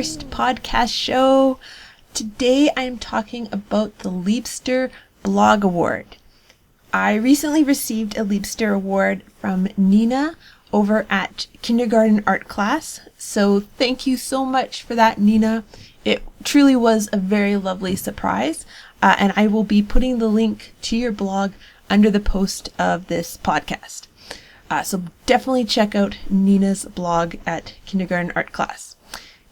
first podcast show. Today I am talking about the Liebster Blog Award. I recently received a Liebster Award from Nina over at kindergarten art class. So thank you so much for that, Nina. It truly was a very lovely surprise. And I will be putting the link to your blog under the post of this podcast. So definitely check out Nina's blog at kindergarten art class.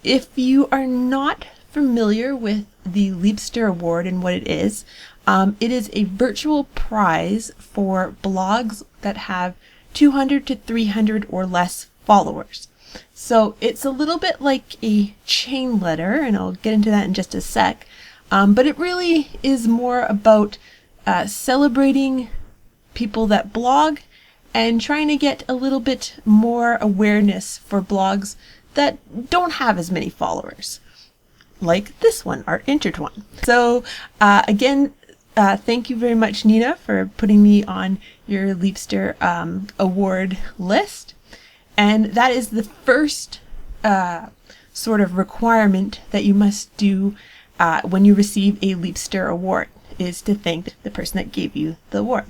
If you are not familiar with the Liebster Award and what it is a virtual prize for blogs that have 200 to 300 or less followers. So it's a little bit like a chain letter, and I'll get into that in just a sec. But it really is more about celebrating people that blog and trying to get a little bit more awareness for blogs that don't have as many followers, like this one, Art Intertwine. So again, thank you very much, Nina, for putting me on your Liebster award list. And that is the first sort of requirement that you must do when you receive a Liebster award, is to thank the person that gave you the award.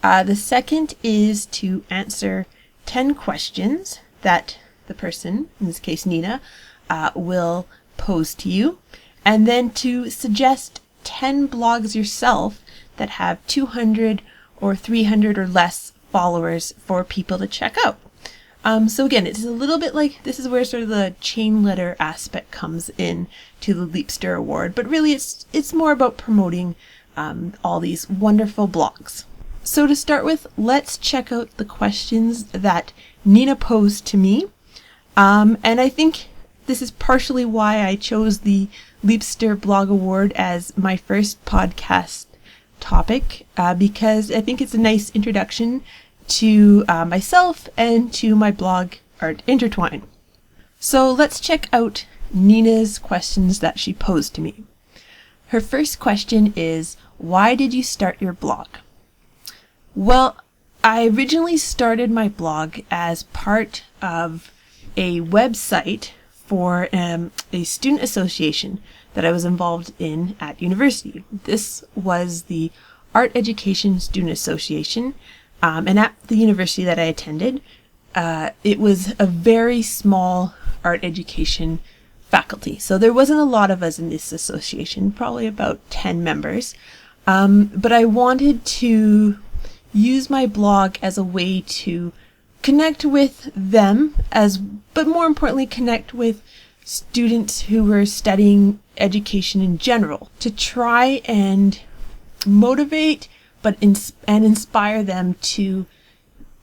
The second is to answer 10 questions that the person, in this case Nina, will pose to you, and then to suggest 10 blogs yourself that have 200 or 300 or less followers for people to check out. So again, it's a little bit like, this is where sort of the chain letter aspect comes in to the Liebster Award, but really it's more about promoting all these wonderful blogs. So to start with, let's check out the questions that Nina posed to me. And I think this is partially why I chose the Liebster Blog Award as my first podcast topic, because I think it's a nice introduction to myself and to my blog, Art Intertwine. So let's check out Nina's questions that she posed to me. Her first question is, why did you start your blog? Well, I originally started my blog as part of a website for a student association that I was involved in at university. This was the Art Education Student Association, and at the university that I attended, it was a very small art education faculty. So there wasn't a lot of us in this association, probably about 10 members. But I wanted to use my blog as a way to connect with them, but more importantly, connect with students who were studying education in general, to try and motivate and inspire them to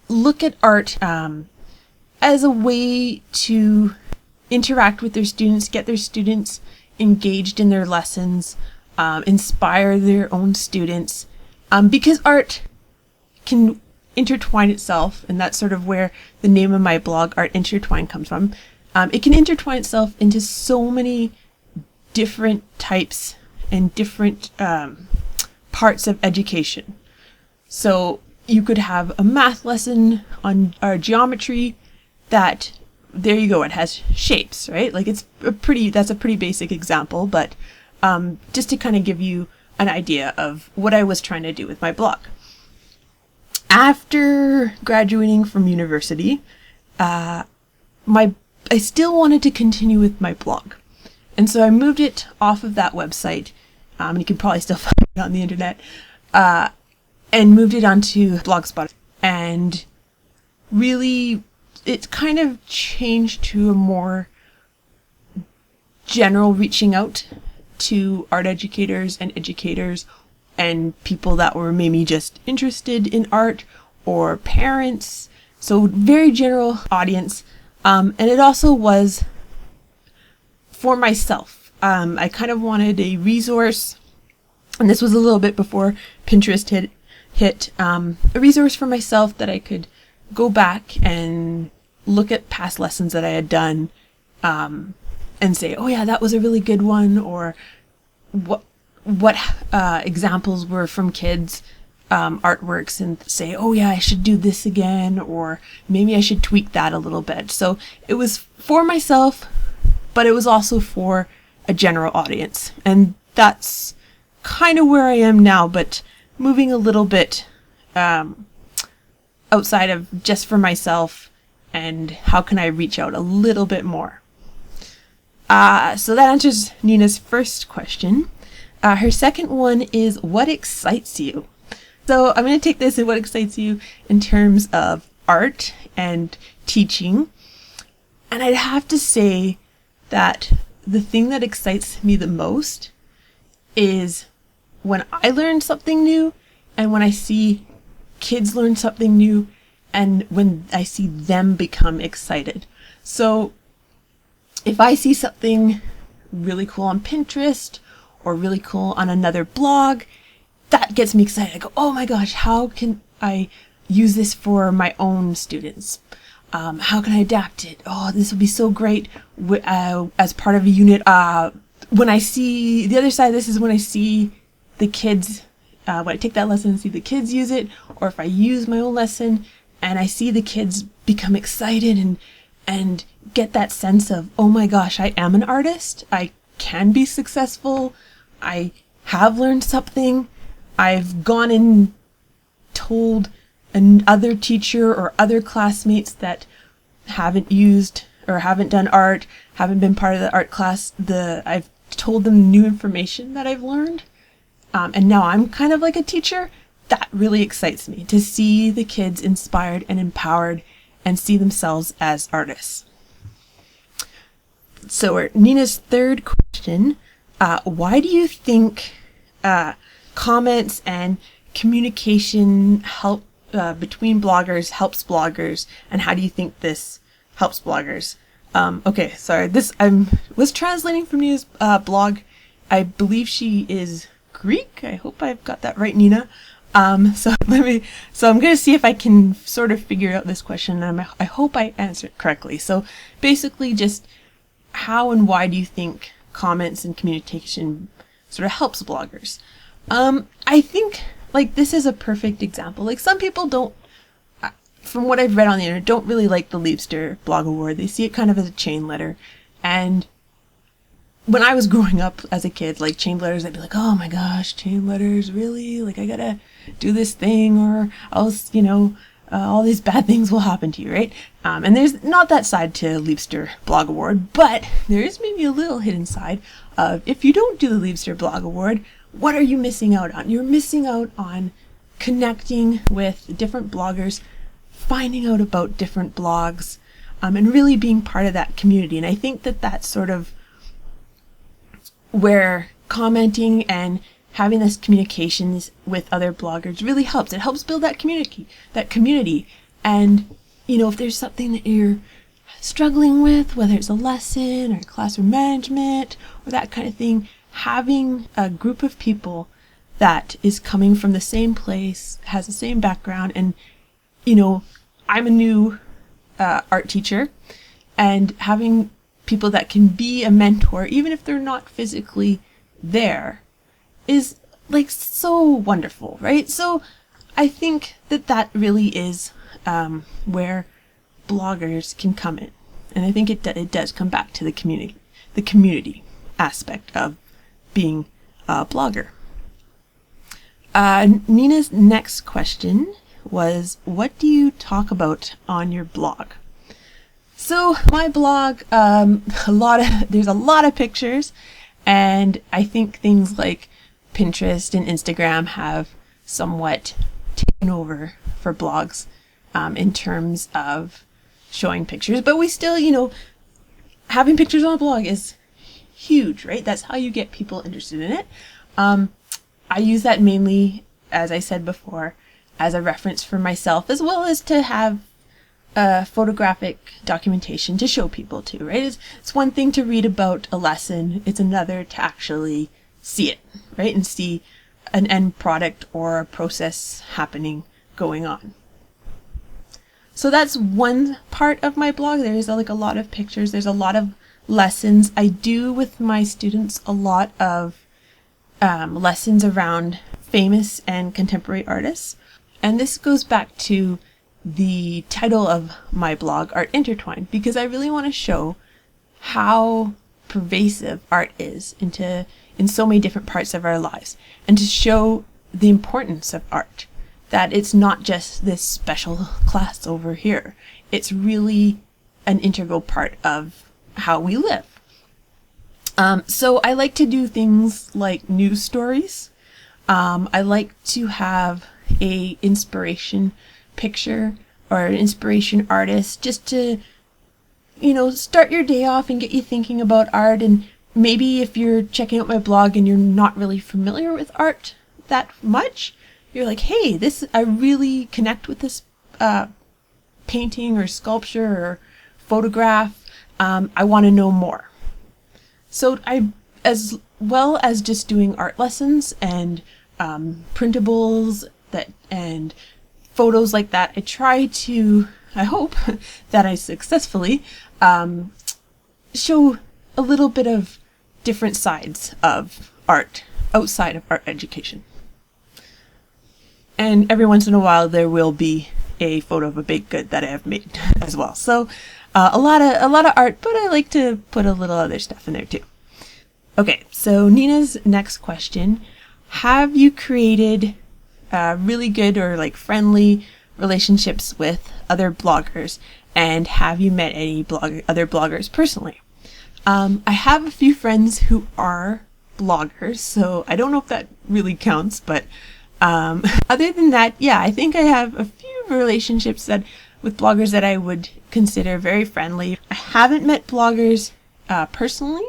look at art as a way to interact with their students, get their students engaged in their lessons, inspire their own students, because art can intertwine itself, and that's sort of where the name of my blog, Art Intertwine, comes from. It can intertwine itself into so many different types and different parts of education. So you could have a math lesson on our geometry that, there you go, it has shapes, right? Like that's a pretty basic example, but just to kind of give you an idea of what I was trying to do with my blog. After graduating from university, I still wanted to continue with my blog. And so I moved it off of that website, and you can probably still find it on the internet, and moved it onto Blogspot. And really, it kind of changed to a more general reaching out to art educators and people that were maybe just interested in art, or parents. So very general audience. And it also was for myself. I kind of wanted a resource, and this was a little bit before Pinterest hit, a resource for myself that I could go back and look at past lessons that I had done, and say, oh yeah, that was a really good one, or what examples were from kids' artworks, and say, oh yeah, I should do this again, or maybe I should tweak that a little bit. So it was for myself, but it was also for a general audience. And that's kind of where I am now, but moving a little bit outside of just for myself, and how can I reach out a little bit more. So that answers Nina's first question. Her second one is, what excites you? So I'm going to take this and what excites you in terms of art and teaching. And I'd have to say that the thing that excites me the most is when I learn something new, and when I see kids learn something new, and when I see them become excited. So if I see something really cool on Pinterest or really cool on another blog, that gets me excited. I go, oh my gosh, how can I use this for my own students? How can I adapt it? Oh, this will be so great as part of a unit. When I see the other side of this is when I see the kids, when I take that lesson and see the kids use it, or if I use my own lesson and I see the kids become excited and get that sense of, oh my gosh, I am an artist. I can be successful. I have learned something. I've gone and told another teacher or other classmates that haven't used or haven't done art, haven't been part of the art class, I've told them new information that I've learned. And now I'm kind of like a teacher. That really excites me, to see the kids inspired and empowered and see themselves as artists. So Nina's third question, why do you think comments and communication help between bloggers helps bloggers, and how do you think this helps bloggers? Okay, sorry, I was translating from Nina's blog. I believe she is Greek. I hope I've got that right, Nina. So I'm going to see if I can sort of figure out this question, and I hope I answer it correctly. So basically, just how and why do you think comments and communication sort of helps bloggers? I think like this is a perfect example. Like some people don't, from what I've read on the internet, don't really like the Liebster blog award. They see it kind of as a chain letter. And when I was growing up as a kid, like chain letters, I'd be like, oh my gosh, chain letters, really? Like I gotta do this thing or else, all these bad things will happen to you, right? And there's not that side to Liebster blog award, but there is maybe a little hidden side of, if you don't do the Liebster blog award, what are you missing out on? You're missing out on connecting with different bloggers, finding out about different blogs, and really being part of that community. And I think that that's sort of where commenting and having this communications with other bloggers really helps. It helps build that community. And, if there's something that you're struggling with, whether it's a lesson or classroom management or that kind of thing, having a group of people that is coming from the same place, has the same background, and, I'm a new art teacher, and having people that can be a mentor, even if they're not physically there, is like so wonderful, right? So I think that really is where bloggers can come in. And I think it does come back to the community aspect of being a blogger. Nina's next question was, what do you talk about on your blog? So my blog, there's a lot of pictures, and I think things like Pinterest and Instagram have somewhat taken over for blogs in terms of showing pictures, but we still, having pictures on a blog is huge, right? That's how you get people interested in it. I use that mainly, as I said before, as a reference for myself, as well as to have photographic documentation to show people too, right? It's one thing to read about a lesson, it's another to actually see it, right? And see an end product or a process happening going on. So that's one part of my blog. There's like a lot of pictures, there's a lot of lessons. I do with my students a lot of lessons around famous and contemporary artists. And this goes back to the title of my blog, Art Intertwine, because I really want to show how pervasive art is in so many different parts of our lives, and to show the importance of art, that it's not just this special class over here. It's really an integral part of how we live. So I like to do things like news stories. I like to have a inspiration picture or an inspiration artist, just to, start your day off and get you thinking about art. And maybe if you're checking out my blog and you're not really familiar with art that much, you're like, hey, I really connect with this painting or sculpture or photograph. I want to know more. So as well as just doing art lessons and printables and photos like that, I hope that I successfully show a little bit of different sides of art outside of art education. And every once in a while there will be a photo of a baked good that I have made as well. So a lot of art, but I like to put a little other stuff in there too. Okay, so Nina's next question: have you created really good or like friendly relationships with other bloggers, and have you met any other bloggers personally? I have a few friends who are bloggers, so I don't know if that really counts, but other than that, yeah, I think I have a few relationships with bloggers that I would consider very friendly. I haven't met bloggers personally,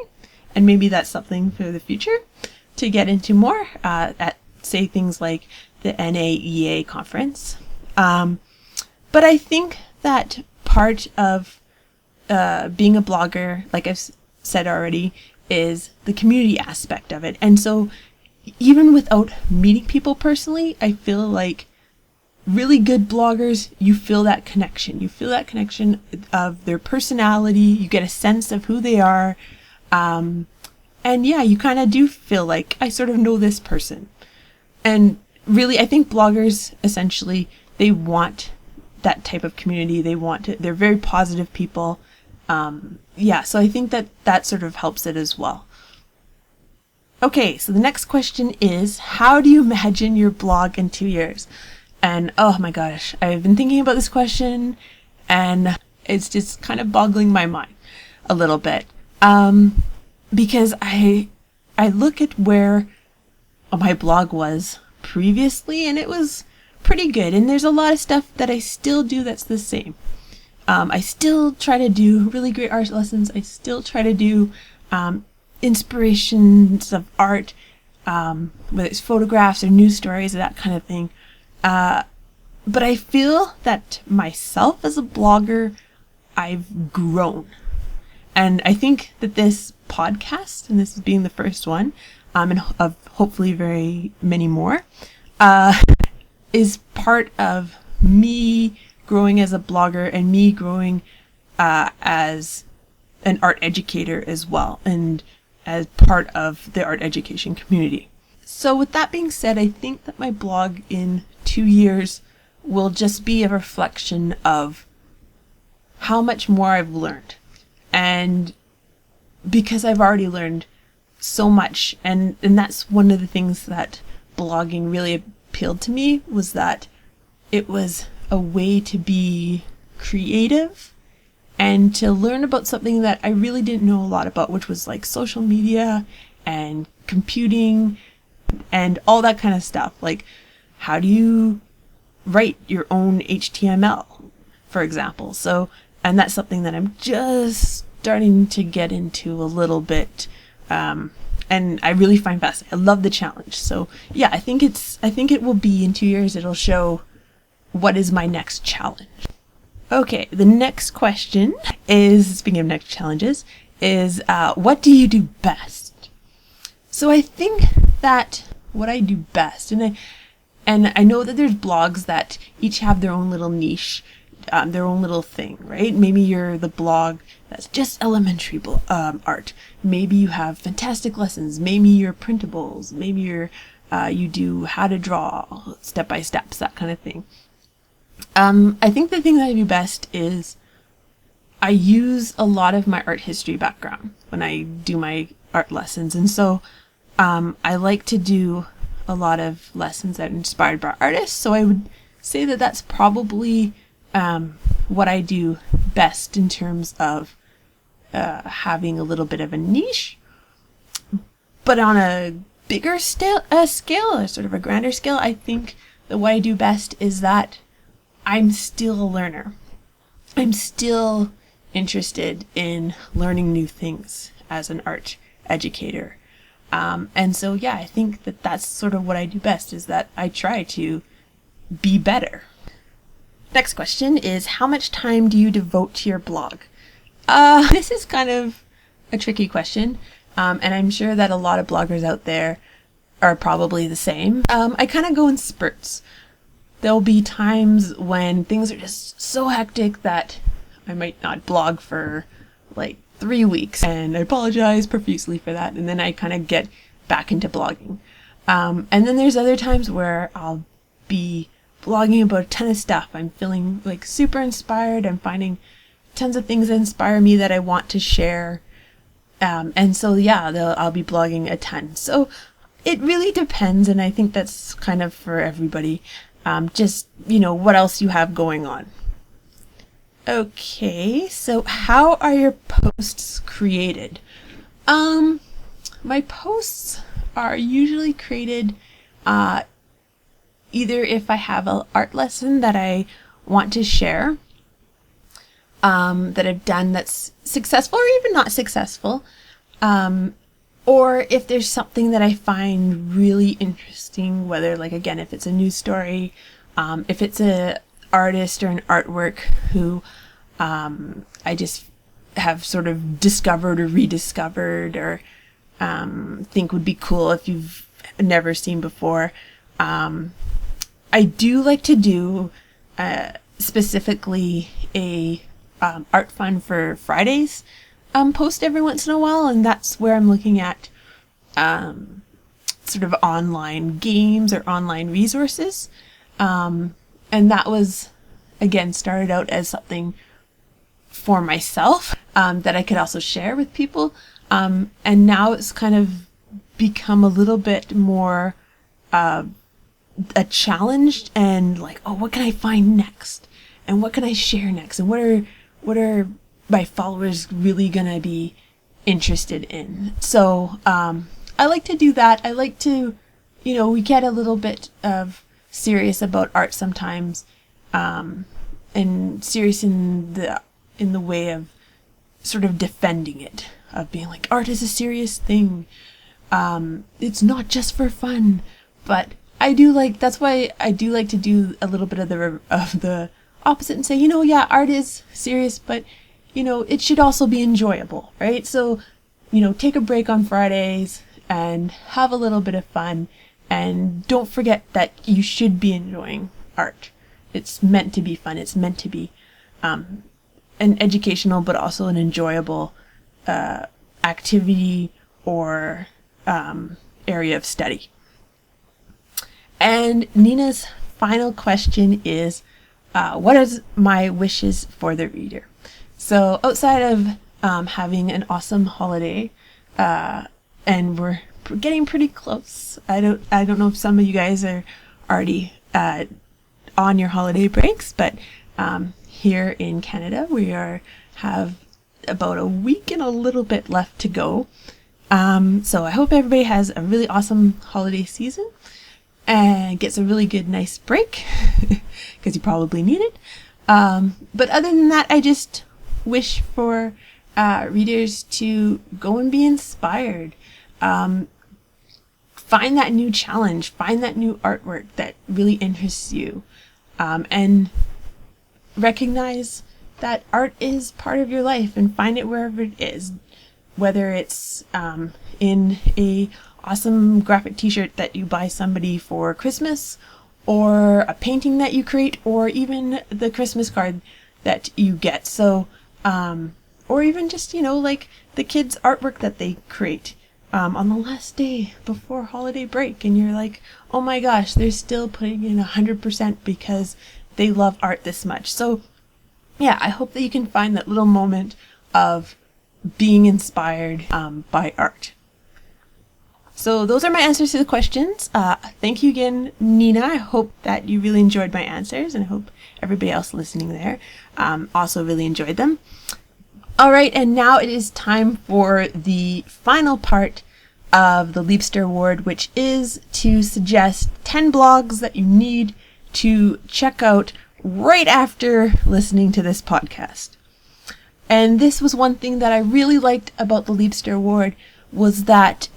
and maybe that's something for the future to get into more at, say, things like the NAEA conference. But I think that part of being a blogger, like I've said already, is the community aspect of it. And so even without meeting people personally, I feel like really good bloggers, you feel that connection. You feel that connection of their personality. You get a sense of who they are. And yeah, you kind of do feel like, I sort of know this person. And really, I think bloggers, essentially, they want that type of community. They're very positive people. So I think that sort of helps it as well. Okay, so the next question is, how do you imagine your blog in 2 years? And oh my gosh, I've been thinking about this question, and it's just kind of boggling my mind a little bit. Because I look at where my blog was previously, and it was pretty good. And there's a lot of stuff that I still do that's the same. I still try to do really great art lessons. I still try to do inspirations of art, whether it's photographs or news stories or that kind of thing. But I feel that myself as a blogger, I've grown. And I think that this podcast, and this is being the first one, and of hopefully very many more, is part of me growing as a blogger and me growing as an art educator as well, and as part of the art education community. So with that being said, I think that my blog in 2 years will just be a reflection of how much more I've learned. And because I've already learned so much, and that's one of the things that blogging really appealed to me, was that it was a way to be creative and to learn about something that I really didn't know a lot about, which was like social media and computing and all that kind of stuff. Like, how do you write your own HTML, for example? So, and that's something that I'm just starting to get into a little bit. And I really find fascinating. I love the challenge. So yeah, I think it will be in 2 years, it'll show what is my next challenge. Okay, the next question is, speaking of next challenges, is what do you do best? So I think that what I do best, and I know that there's blogs that each have their own little niche, their own little thing, right? Maybe you're the blog that's just elementary art. Maybe you have fantastic lessons. Maybe you're printables. Maybe you do how to draw step by steps, that kind of thing. I think the thing that I do best is I use a lot of my art history background when I do my art lessons. And so I like to do a lot of lessons that are inspired by artists. So I would say that that's probably what I do best in terms of having a little bit of a niche. But on a bigger scale, or sort of a grander scale, I think that what I do best is that I'm still a learner. I'm still interested in learning new things as an art educator. And so, yeah, I think that that's sort of what I do best, is that I try to be better. Next question is, how much time do you devote to your blog? This is kind of a tricky question, and I'm sure that a lot of bloggers out there are probably the same. I kind of go in spurts. There'll be times when things are just so hectic that I might not blog for like 3 weeks, and I apologize profusely for that, and then I kind of get back into blogging. And then there's other times where I'll be blogging about a ton of stuff. I'm feeling like super inspired. I'm finding tons of things that inspire me that I want to share. And so, yeah, I'll be blogging a ton. So it really depends, and I think that's kind of for everybody. Just, what else you have going on. Okay, so how are your posts created? My posts are usually created either if I have an art lesson that I want to share, that I've done that's successful or even not successful, or if there's something that I find really interesting, whether, like, again, if it's a news story, if it's a artist or an artwork who I just have sort of discovered or rediscovered, or think would be cool if you've never seen before. I do like to do specifically a art fun for Fridays post every once in a while, and that's where I'm looking at sort of online games or online resources. And that was, again, started out as something for myself that I could also share with people. And now it's kind of become a little bit more a challenge, and like, oh, what can I find next? And what can I share next? And what are my followers really gonna be interested in? So I like to do that. I like to, we get a little bit of serious about art sometimes, and serious in the way of sort of defending it, of being like, art is a serious thing. It's not just for fun. But that's why I do like to do a little bit of the opposite and say, yeah, art is serious, but it should also be enjoyable, right? So, take a break on Fridays and have a little bit of fun. And don't forget that you should be enjoying art. It's meant to be fun. It's meant to be an educational, but also an enjoyable activity or area of study. And Nina's final question is, what is my wishes for the reader? So outside of having an awesome holiday, and we're getting pretty close. I don't know if some of you guys are already on your holiday breaks, but here in Canada we have about a week and a little bit left to go. So I hope everybody has a really awesome holiday season and gets a really good, nice break, because you probably need it. But other than that, I just wish for readers to go and be inspired. Find that new challenge, find that new artwork that really interests you, and recognize that art is part of your life, and find it wherever it is, whether it's in a awesome graphic t-shirt that you buy somebody for Christmas, or a painting that you create, or even the Christmas card that you get. So, or even just, like the kids' artwork that they create on the last day before holiday break, and you're like, oh my gosh, they're still putting in 100% because they love art this much. So yeah, I hope that you can find that little moment of being inspired by art. So those are my answers to the questions. Thank you again, Nina. I hope that you really enjoyed my answers, and I hope everybody else listening there also really enjoyed them. All right, and now it is time for the final part of the Liebster Award, which is to suggest 10 blogs that you need to check out right after listening to this podcast. And this was one thing that I really liked about the Liebster Award, was that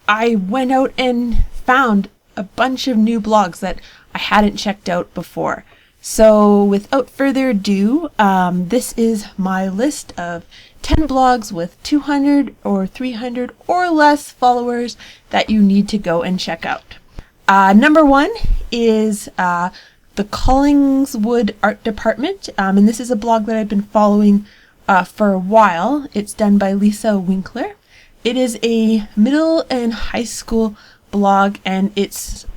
I went out and found a bunch of new blogs that I hadn't checked out before. So without further ado, this is my list of 10 blogs with 200 or 300 or less followers that you need to go and check out. Number 1 is the Collingswood Art Department, and this is a blog that I've been following for a while. It's done by Lisa Winkler. It is a middle and high school blog, and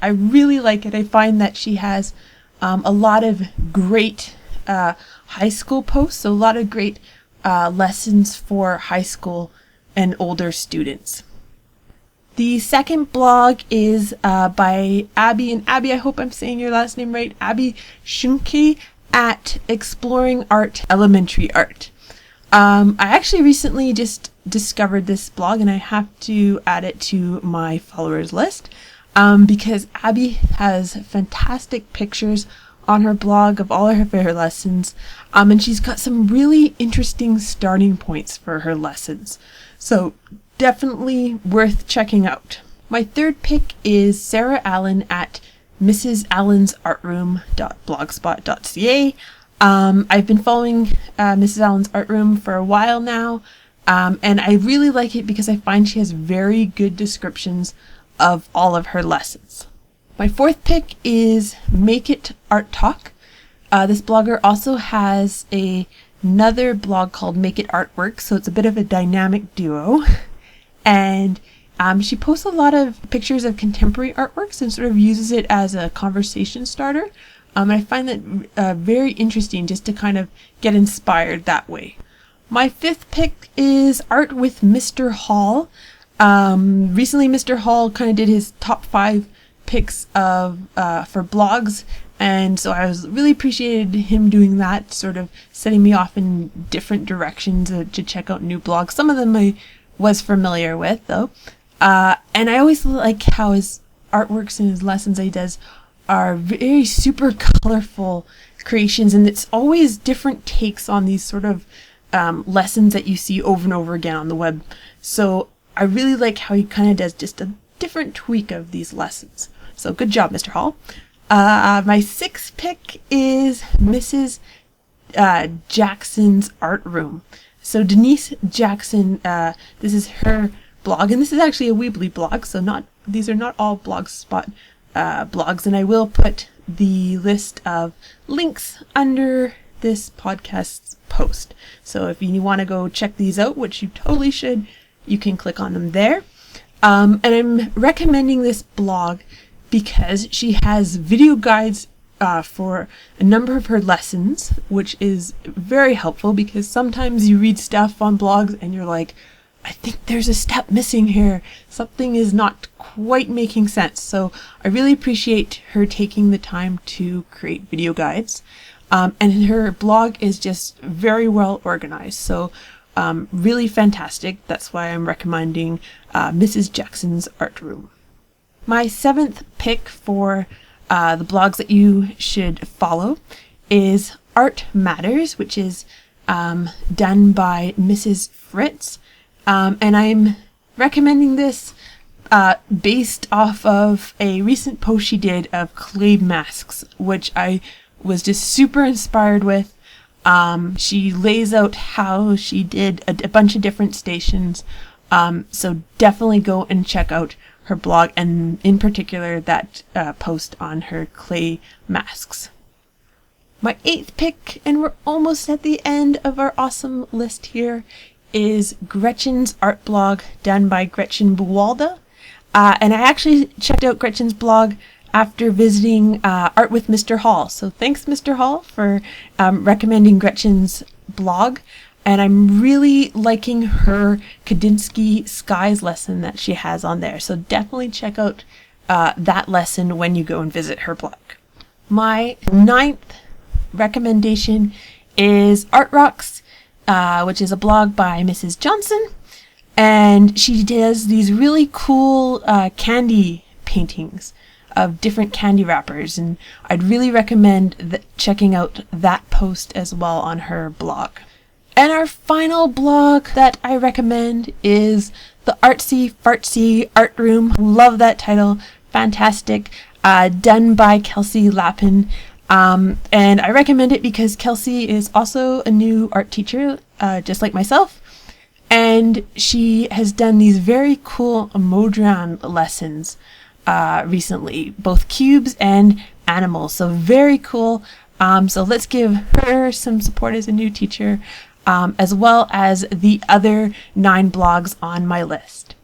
I really like it. I find that she has a lot of great high school posts, so a lot of great lessons for high school and older students. The second blog is by Abby, and Abby, I hope I'm saying your last name right, Abby Schunke at Exploring Art Elementary Art. I actually recently just discovered this blog, and I have to add it to my followers list because Abby has fantastic pictures on her blog of all of her lessons, and she's got some really interesting starting points for her lessons. So definitely worth checking out. My third pick is Sarah Allen at mrsallensartroom.blogspot.ca. I've been following Mrs. Allen's art room for a while now, and I really like it because I find she has very good descriptions of all of her lessons. My fourth pick is Make It Art Talk. This blogger also has another blog called Make It Artwork, so it's a bit of a dynamic duo. And she posts a lot of pictures of contemporary artworks and sort of uses it as a conversation starter. I find that very interesting just to kind of get inspired that way. My fifth pick is Art with Mr. Hall. Recently, Mr. Hall kind of did his top 5 picks for blogs, and so I was really appreciated him doing that, sort of setting me off in different directions to check out new blogs. Some of them I was familiar with, though. And I always like how his artworks and his lessons that he does are very super colorful creations, and it's always different takes on these sort of lessons that you see over and over again on the web. So I really like how he kind of does just a different tweak of these lessons. So good job, Mr. Hall. My sixth pick is Mrs. Jackson's Art Room. So Denise Jackson, this is her blog, and this is actually a Weebly blog, so these are not all Blogspot blogs, and I will put the list of links under this podcast's post. So if you want to go check these out, which you totally should, you can click on them there. And I'm recommending this blog because she has video guides for a number of her lessons, which is very helpful because sometimes you read stuff on blogs and you're like, I think there's a step missing here. Something is not quite making sense. So I really appreciate her taking the time to create video guides. And her blog is just very well organized. So really fantastic. That's why I'm recommending Mrs. Jackson's Art Room. My seventh pick for the blogs that you should follow is Art Matters, which is done by Mrs. Fritz. And I'm recommending this based off of a recent post she did of clay masks, which I was just super inspired with. She lays out how she did a bunch of different stations. So definitely go and check out her blog, and in particular that post on her clay masks. My eighth pick, and we're almost at the end of our awesome list here, is Gretchen's art blog done by Gretchen Buwalda. And I actually checked out Gretchen's blog after visiting Art with Mr. Hall. So thanks, Mr. Hall, for recommending Gretchen's blog. And I'm really liking her Kandinsky Skies lesson that she has on there. So definitely check out that lesson when you go and visit her blog. My 9th recommendation is Art Rocks, which is a blog by Mrs. Johnson. And she does these really cool candy paintings of different candy wrappers. And I'd really recommend checking out that post as well on her blog. And our final blog that I recommend is the Artsy Fartsy Art Room. Love that title. Fantastic. Done by Kelsey Lappin. And I recommend it because Kelsey is also a new art teacher, just like myself. And she has done these very cool Modran lessons recently, both cubes and animals. So very cool. So let's give her some support as a new teacher, as well as the other 9 blogs on my list.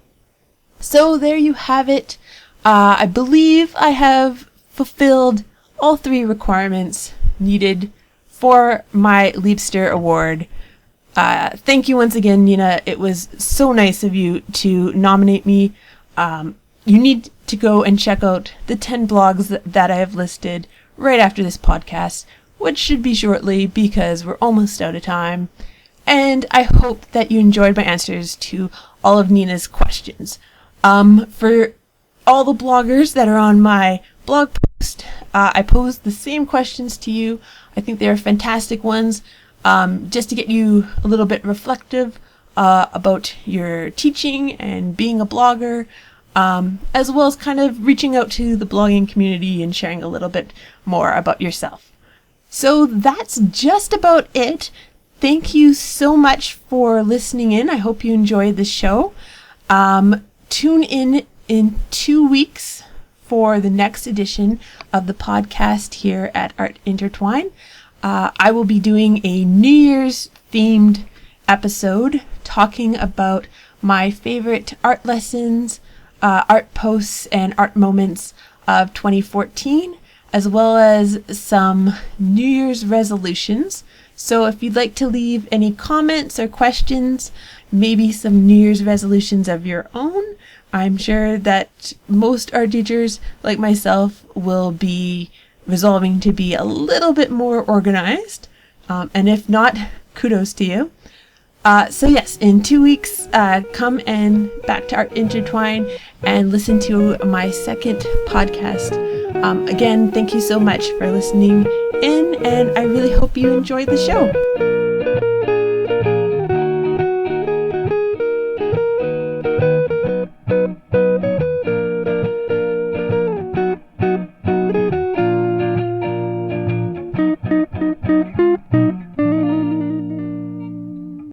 So there you have it. I believe I have fulfilled all 3 requirements needed for my Liebster Award. Thank you once again, Nina. It was so nice of you to nominate me. You need to go and check out the 10 blogs that I have listed right after this podcast, which should be shortly because we're almost out of time. And I hope that you enjoyed my answers to all of Nina's questions. For all the bloggers that are on my blog post, I posed the same questions to you. I think they are fantastic ones, just to get you a little bit reflective about your teaching and being a blogger, as well as kind of reaching out to the blogging community and sharing a little bit more about yourself. So that's just about it. Thank you so much for listening in. I hope you enjoyed the show. Tune in 2 weeks for the next edition of the podcast here at Art Intertwine. I will be doing a New Year's themed episode talking about my favorite art lessons, art posts, and art moments of 2014, as well as some New Year's resolutions. So if you'd like to leave any comments or questions, maybe some New Year's resolutions of your own, I'm sure that most art teachers like myself will be resolving to be a little bit more organized. And if not, kudos to you. So yes, in 2 weeks, come and back to Art Intertwine and listen to my second podcast. Again, thank you so much for listening in, and I really hope you enjoyed the show.